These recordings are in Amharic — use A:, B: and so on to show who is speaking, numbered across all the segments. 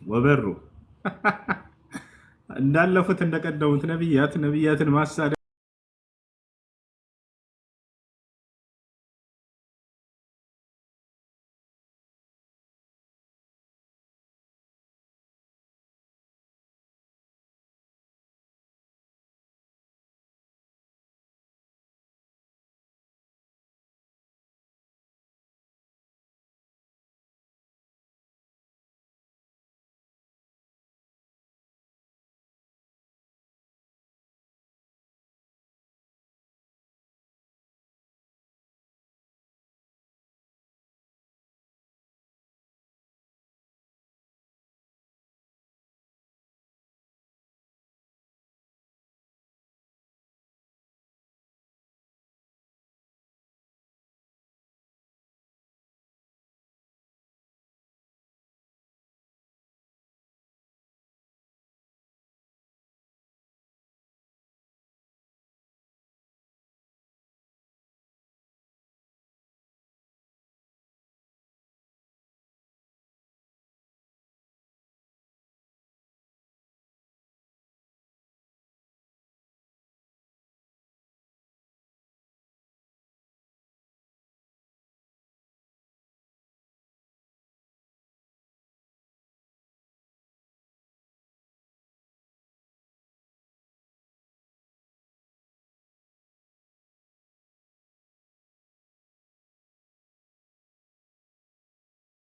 A: ወበሩ እንዳለፉት እንደቀደሙት ነቢያትን ማሳደድ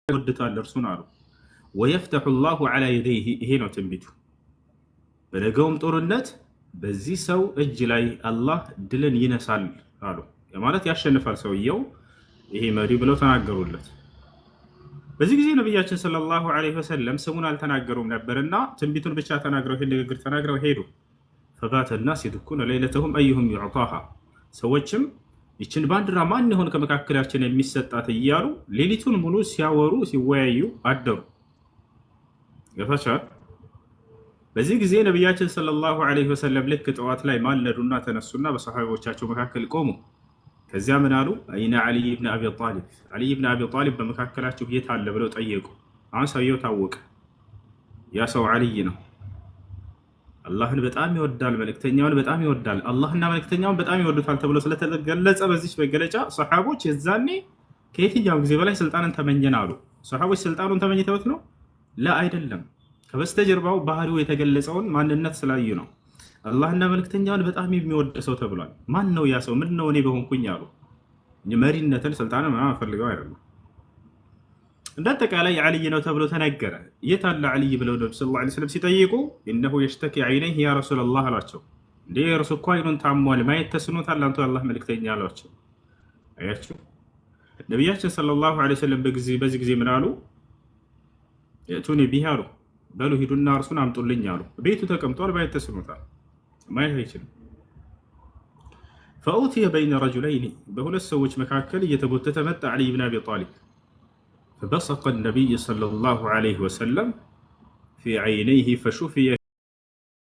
A: ይወድታል እርሱን አሉ። ወየፍተሑ ላሁ ዐላ የደይህ ይሄ ነው ትንቢቱ። በነገውም ጦርነት በዚህ ሰው እጅ ላይ አላህ ድልን ይነሳል አሉ። ማለት ያሸንፋል ሰውየው ይሄ መሪ ብለው ተናገሩለት። በዚህ ጊዜ ነቢያችን ሰለላሁ ዐለይሂ ወሰለም ስሙን አልተናገሩም ነበርና ትንቢቱን ብቻ ተናግረው ይህን ንግግር ተናግረው ሄዱ። ፈባተ ናስ የድኩነ ለይለተሁም አዩሁም ዩዕጣሃ ሰዎችም ይችን ባንዲራ ማን ይሆን ከመካከላችን የሚሰጣት እያሉ ሌሊቱን ሙሉ ሲያወሩ ሲወያዩ አደሩ። ገፋቻል። በዚህ ጊዜ ነቢያችን ሰለላሁ ዐለይሂ ወሰለም ልክ ጠዋት ላይ ማለዱና ተነሱና በሰሃቦቻቸው መካከል ቆሙ። ከዚያ ምን አሉ? አይነ ዓሊይ ብን አቢ ጣሊብ፣ ዓሊይ ብን አቢ ጣሊብ በመካከላችሁ የት አለ ብለው ጠየቁ። አሁን ሰውየው ታወቀ። ያ ሰው ዓሊይ ነው። አላህን በጣም ይወዳል፣ መልእክተኛውን በጣም ይወዳል፣ አላህና መልእክተኛውን በጣም ይወዱታል ተብሎ ስለተገለጸ በዚህ መገለጫ ሰሃቦች የዛኔ ከየትኛው ጊዜ በላይ ስልጣንን ተመኘን አሉ። ሰሃቦች ስልጣኑን ተመኝተውት ነው? ላ አይደለም። ከበስተጀርባው ባህሪው የተገለጸውን ማንነት ስላዩ ነው። አላህና መልእክተኛውን በጣም የሚወድ ሰው ተብሏል። ማን ነው ያ ሰው? ምን ነው እኔ በሆንኩኝ አሉ። መሪነትን ስልጣንን ምናምን ፈልገው አይደለም። እንዳጠቃላይ ዓሊይ ነው ተብሎ ተነገረ። የት አለ ዓሊይ ብለው ነብዩ ሰለላሁ ዐለይሂ ወሰለም ሲጠይቁ ኢነሁ የሽተኪ ዐይነይሂ ያ ረሱለላህ አሏቸው። እንዴ እርሱ እኮ አይኑን ታሟል፣ ማየት ተስኖታል አንቱ የአላህ መልእክተኛ አሏቸው። አያችሁ ነቢያችን ሰለላሁ ዐለይሂ ወሰለም በዚህ ጊዜ ምን አሉ? የቱኒ ቢሂ አሉ። በሉ ሂዱና እርሱን አምጡልኝ አሉ። ቤቱ ተቀምጧል፣ ማየት ተስኖታል፣ ማየት አይችልም። ፈኡትየ በይነ ረጁለይኒ በሁለት ሰዎች መካከል እየተጎተተ መጣ ዓሊይ ብን አቢ ጣሊብ فبصق النبي صلى الله عليه وسلم في عينيه فشفي